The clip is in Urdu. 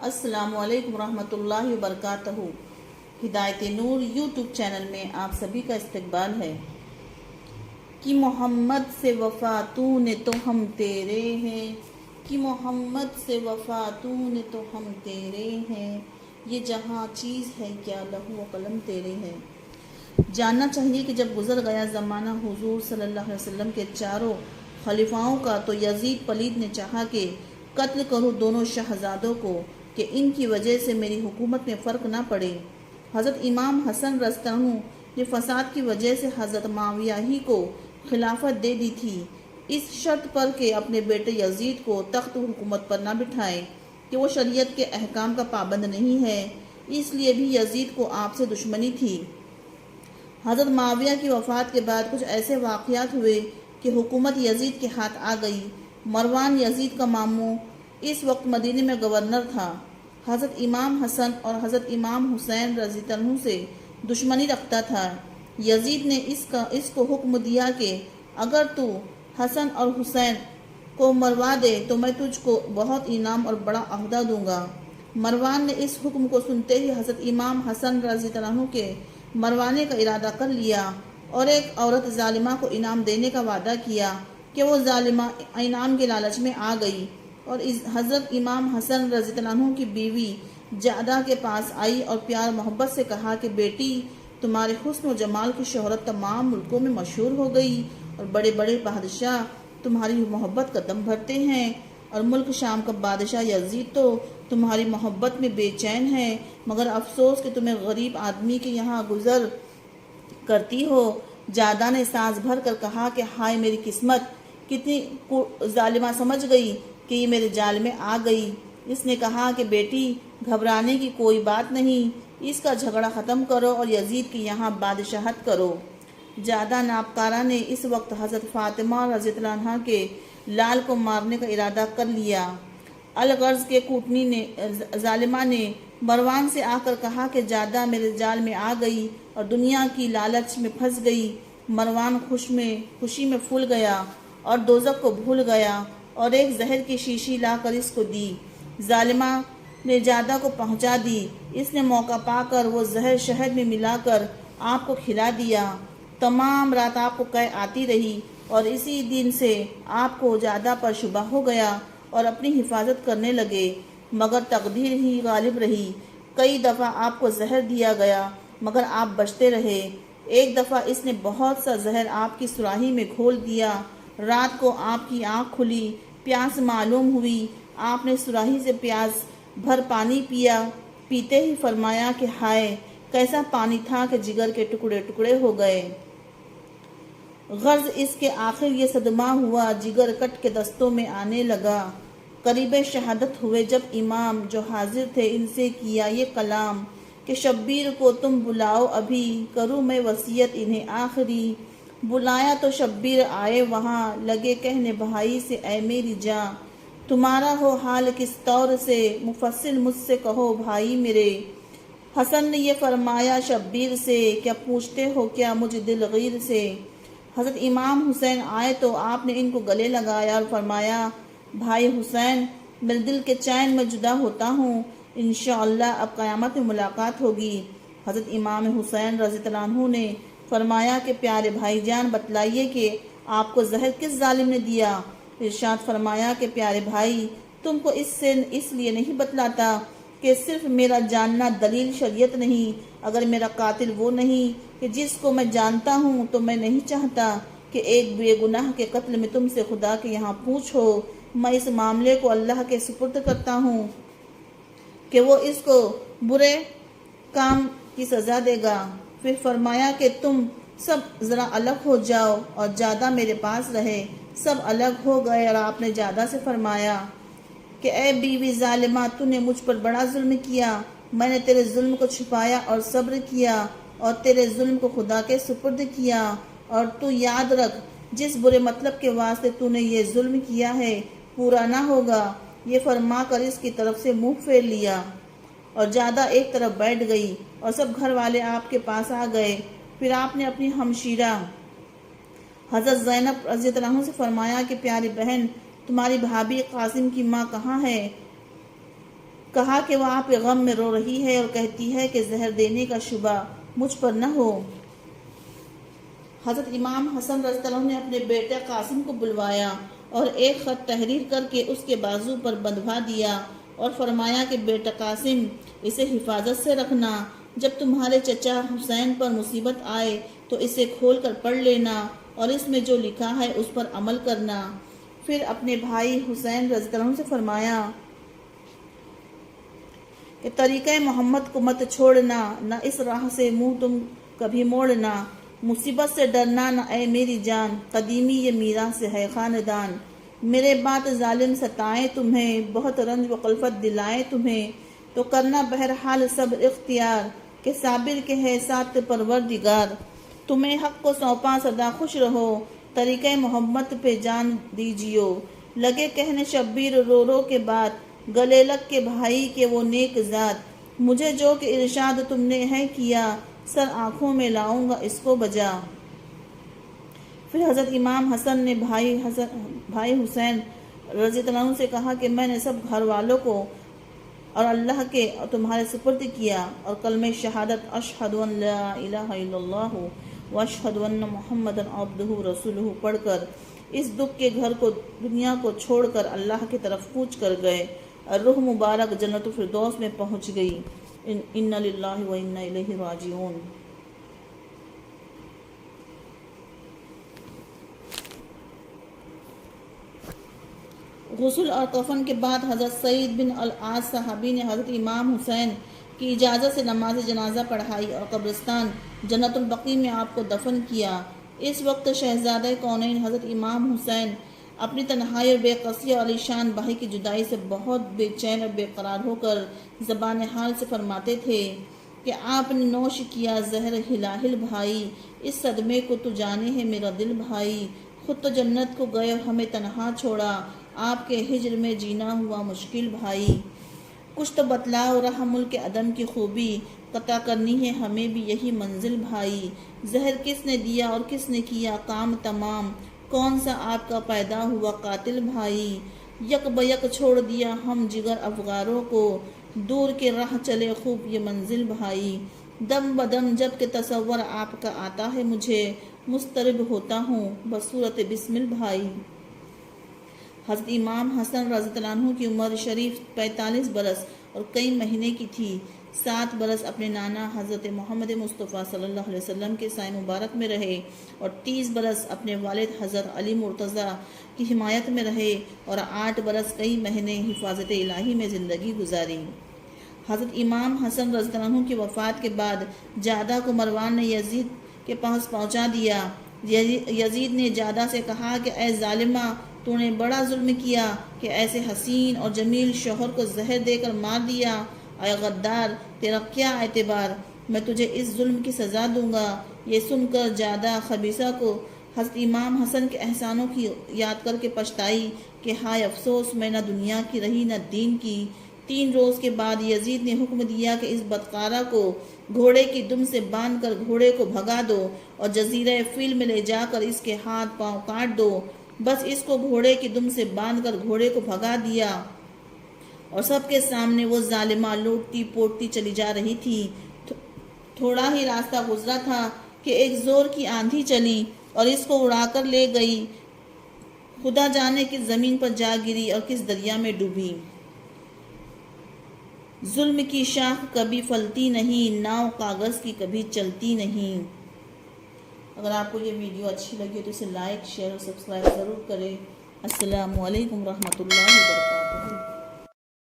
السلام علیکم ورحمۃ اللہ وبرکاتہ۔ ہدایت نور یوٹیوب چینل میں آپ سبھی کا استقبال ہے کہ محمد سے وفا تو نے تو ہم تیرے ہیں، کہ محمد سے وفا تو نے تو ہم تیرے ہیں، یہ جہاں چیز ہے کیا لوح و قلم تیرے ہیں۔ جاننا چاہیے کہ جب گزر گیا زمانہ حضور صلی اللہ علیہ وسلم کے چاروں خلیفاؤں کا تو یزید پلید نے چاہا کہ قتل کروں دونوں شہزادوں کو کہ ان کی وجہ سے میری حکومت میں فرق نہ پڑے۔ حضرت امام حسن رضی اللہ عنہ نے فساد کی وجہ سے حضرت معاویہ ہی کو خلافت دے دی تھی، اس شرط پر کہ اپنے بیٹے یزید کو تخت حکومت پر نہ بٹھائے کہ وہ شریعت کے احکام کا پابند نہیں ہے، اس لیے بھی یزید کو آپ سے دشمنی تھی۔ حضرت معاویہ کی وفات کے بعد کچھ ایسے واقعات ہوئے کہ حکومت یزید کے ہاتھ آ گئی۔ مروان یزید کا ماموں اس وقت مدینے میں گورنر تھا۔ حضرت امام حسن اور حضرت امام حسین رضی اللہ عنہ سے دشمنی رکھتا تھا۔ یزید نے اس کو حکم دیا کہ اگر تو حسن اور حسین کو مروا دے تو میں تجھ کو بہت انعام اور بڑا عہدہ دوں گا۔ مروان نے اس حکم کو سنتے ہی حضرت امام حسن رضی اللہ عنہ کے مروانے کا ارادہ کر لیا اور ایک عورت ظالمہ کو انعام دینے کا وعدہ کیا کہ وہ ظالمہ انعام کے لالچ میں آ گئی اور حضرت امام حسن رضی اللہ عنہ کی بیوی جعدہ کے پاس آئی اور پیار محبت سے کہا کہ بیٹی، تمہارے حسن و جمال کی شہرت تمام ملکوں میں مشہور ہو گئی اور بڑے بڑے بادشاہ تمہاری محبت کا دم بھرتے ہیں، اور ملک شام کا بادشاہ یزید تو تمہاری محبت میں بے چین ہے، مگر افسوس کہ تمہیں غریب آدمی کے یہاں گزر کرتی ہو۔ جعدہ نے سانس بھر کر کہا کہ ہائے میری قسمت، کتنی ظالمہ سمجھ گئی کہ یہ میرے جال میں آ گئی۔ اس نے کہا کہ بیٹی، گھبرانے کی کوئی بات نہیں، اس کا جھگڑا ختم کرو اور یزید کے یہاں بادشاہت کرو۔ جعدہ نابکارہ نے اس وقت حضرت فاطمہ رضی اللہ عنہا کے لال کو مارنے کا ارادہ کر لیا۔ الغرض کے کوٹنی نے ظالمہ نے مروان سے آ کر کہا کہ جعدہ میرے جال میں آ گئی اور دنیا کی لالچ میں پھنس گئی۔ مروان خوشی میں پھول گیا اور دوزخ کو بھول گیا اور ایک زہر کی شیشی لا کر اس کو دی۔ ظالمہ نے جعدہ کو پہنچا دی۔ اس نے موقع پا کر وہ زہر شہد میں ملا کر آپ کو کھلا دیا۔ تمام رات آپ کو قے آتی رہی اور اسی دن سے آپ کو جعدہ پر شبہ ہو گیا اور اپنی حفاظت کرنے لگے، مگر تقدیر ہی غالب رہی۔ کئی دفعہ آپ کو زہر دیا گیا مگر آپ بچتے رہے۔ ایک دفعہ اس نے بہت سا زہر آپ کی سراہی میں گھول دیا۔ رات کو آپ کی آنکھ کھلی، پیاس معلوم ہوئی، آپ نے سراہی سے پیاس بھر پانی پیا، پیتے ہی فرمایا کہ ہائے کیسا پانی تھا کہ جگر کے ٹکڑے ٹکڑے ہو گئے۔ غرض اس کے آخر یہ صدمہ ہوا، جگر کٹ کے دستوں میں آنے لگا۔ قریب شہادت ہوئے جب امام جو حاضر تھے ان سے کیا یہ کلام کہ شبیر کو تم بلاؤ ابھی، کروں میں وصیت انہیں آخری۔ بلایا تو شبیر آئے وہاں، لگے کہنے بھائی سے اے میری جاں، تمہارا ہو حال کس طور سے، مفصل مجھ سے کہو بھائی میرے۔ حسن نے یہ فرمایا شبیر سے، کیا پوچھتے ہو کیا مجھ دلغیر سے۔ حضرت امام حسین آئے تو آپ نے ان کو گلے لگایا اور فرمایا بھائی حسین، میرے دل کے چین میں جدا ہوتا ہوں، انشاءاللہ اب قیامت میں ملاقات ہوگی۔ حضرت امام حسین رضی اللہ عنہ نے فرمایا کہ پیارے بھائی جان بتلائیے کہ آپ کو زہر کس ظالم نے دیا۔ ارشاد فرمایا کہ پیارے بھائی، تم کو اس لیے نہیں بتلاتا کہ صرف میرا جاننا دلیل شریعت نہیں، اگر میرا قاتل وہ نہیں کہ جس کو میں جانتا ہوں تو میں نہیں چاہتا کہ ایک بے گناہ کے قتل میں تم سے خدا کے یہاں پوچھو۔ میں اس معاملے کو اللہ کے سپرد کرتا ہوں کہ وہ اس کو برے کام کی سزا دے گا۔ پھر فرمایا کہ تم سب ذرا الگ ہو جاؤ اور جعدہ میرے پاس رہے۔ سب الگ ہو گئے اور آپ نے جعدہ سے فرمایا کہ اے بیوی ظالمہ، تو نے مجھ پر بڑا ظلم کیا، میں نے تیرے ظلم کو چھپایا اور صبر کیا اور تیرے ظلم کو خدا کے سپرد کیا، اور تو یاد رکھ جس برے مطلب کے واسطے تو نے یہ ظلم کیا ہے پورا نہ ہوگا۔ یہ فرما کر اس کی طرف سے منہ پھیر لیا اور جعدہ ایک طرف بیٹھ گئی اور سب گھر والے آپ کے پاس آ گئے۔ پھر آپ نے اپنی ہمشیرہ حضرت زینب رضی اللہ عنہ سے فرمایا کہ پیاری بہن، تمہاری بھابھی قاسم کی ماں کہاں ہے؟ کہا کہ وہ آپ کے غم میں رو رہی ہے اور کہتی ہے کہ زہر دینے کا شبہ مجھ پر نہ ہو۔ حضرت امام حسن رضی اللہ عنہ نے اپنے بیٹے قاسم کو بلوایا اور ایک خط تحریر کر کے اس کے بازو پر بندھوا دیا اور فرمایا کہ بیٹا قاسم، اسے حفاظت سے رکھنا، جب تمہارے چچا حسین پر مصیبت آئے تو اسے کھول کر پڑھ لینا اور اس میں جو لکھا ہے اس پر عمل کرنا۔ پھر اپنے بھائی حسین رضی اللہ عنہ سے فرمایا کہ طریقہ محمد کو مت چھوڑنا، نہ اس راہ سے منہ تم کبھی موڑنا، مصیبت سے ڈرنا نہ اے میری جان، قدیمی یہ میراث ہے خاندان، میرے بعد ظالم ستائیں تمہیں، بہت رنج و کلفت دلائیں تمہیں، تو کرنا بہرحال صبر اختیار، کہ صابر کے ہے ساتھ پروردگار، تمہیں حق کو سونپا سدا خوش رہو، طریقہ محمد پہ جان دیجیو، لگے کہنے شبیر رو رو کے بعد، گلے لگ کے بھائی کے وہ نیک ذات، مجھے جو کہ ارشاد تم نے ہے کیا، سر آنکھوں میں لاؤں گا اس کو بجا۔ پھر حضرت امام حسن نے بھائی حسین رضی اللہ عنہ سے کہا کہ میں نے سب گھر والوں کو اور اللہ کے تمہارے سپرد کیا، اور کلمہ شہادت اشہد ان لا الہ الا اللہ واشہد ان محمد عبدہ رسولہ پڑھ کر اس دکھ کے گھر کو، دنیا کو چھوڑ کر اللہ کی طرف کوچ کر گئے، اور روح مبارک جنت الفردوس میں پہنچ گئی۔ انا للہ و انا الیہ راجعون۔ غسل اور کفن کے بعد حضرت سعید بن العاص صحابی نے حضرت امام حسین کی اجازت سے نماز جنازہ پڑھائی اور قبرستان جنت البقیع میں آپ کو دفن کیا۔ اس وقت شہزادہ کونین حضرت امام حسین اپنی تنہائی اور بے قصی اور علی شان بھائی کی جدائی سے بہت بے چین اور بے قرار ہو کر زبان حال سے فرماتے تھے کہ آپ نے نوش کیا زہر ہلاہل بھائی، اس صدمے کو تو جانے ہے میرا دل بھائی، خود تو جنت کو گئے اور ہمیں تنہا چھوڑا، آپ کے ہجر میں جینا ہوا مشکل بھائی، کچھ تو بتلاؤ رہا ملک عدم کی خوبی، قطع کرنی ہے ہمیں بھی یہی منزل بھائی، زہر کس نے دیا اور کس نے کیا کام تمام، کون سا آپ کا پیدا ہوا قاتل بھائی، یک بیک چھوڑ دیا ہم جگر افغاروں کو، دور کے راہ چلے خوب یہ منزل بھائی، دم بدم جب کہ تصور آپ کا آتا ہے مجھے، مضطرب ہوتا ہوں بصورت بسمل بھائی۔ حضرت امام حسن رضی اللہ عنہ کی عمر شریف 45 برس اور کئی مہینے کی تھی۔ 7 برس اپنے نانا حضرت محمد مصطفیٰ صلی اللہ علیہ وسلم کے سائے مبارک میں رہے اور 30 برس اپنے والد حضرت علی مرتضیٰ کی حمایت میں رہے اور 8 برس کئی مہینے حفاظت الہی میں زندگی گزاری۔ حضرت امام حسن رضی اللہ عنہ کی وفات کے بعد جادہ کو مروان نے یزید کے پاس پہنچا دیا۔ یزید نے جادہ سے کہا کہ اے ظالمہ، تو نے بڑا ظلم کیا کہ ایسے حسین اور جمیل شوہر کو زہر دے کر مار دیا، اے غدار، تیرا کیا اعتبار، میں تجھے اس ظلم کی سزا دوں گا۔ یہ سن کر جادہ خبیثہ کو حضرت امام حسن کے احسانوں کی یاد کر کے پچھتائی کہ ہائے افسوس، میں نہ دنیا کی رہی نہ دین کی۔ 3 روز کے بعد یزید نے حکم دیا کہ اس بدکارہ کو گھوڑے کی دم سے باندھ کر گھوڑے کو بھگا دو اور جزیرہ فیل میں لے جا کر اس کے ہاتھ پاؤں کاٹ دو۔ بس اس کو گھوڑے کی دم سے باندھ کر گھوڑے کو بھگا دیا اور سب کے سامنے وہ ظالمہ لوٹتی پوٹتی چلی جا رہی تھی۔ تھوڑا ہی راستہ گزرا تھا کہ ایک زور کی آندھی چلی اور اس کو اڑا کر لے گئی، خدا جانے کس زمین پر جا گری اور کس دریا میں ڈوبی۔ ظلم کی شاخ کبھی پھلتی نہیں، ناؤ کاغذ کی کبھی چلتی نہیں۔ اگر آپ کو یہ ویڈیو اچھی لگی تو اسے لائک، شیئر اور سبسکرائب ضرور کریں۔ السلام علیکم ورحمۃ اللہ وبرکاتہ۔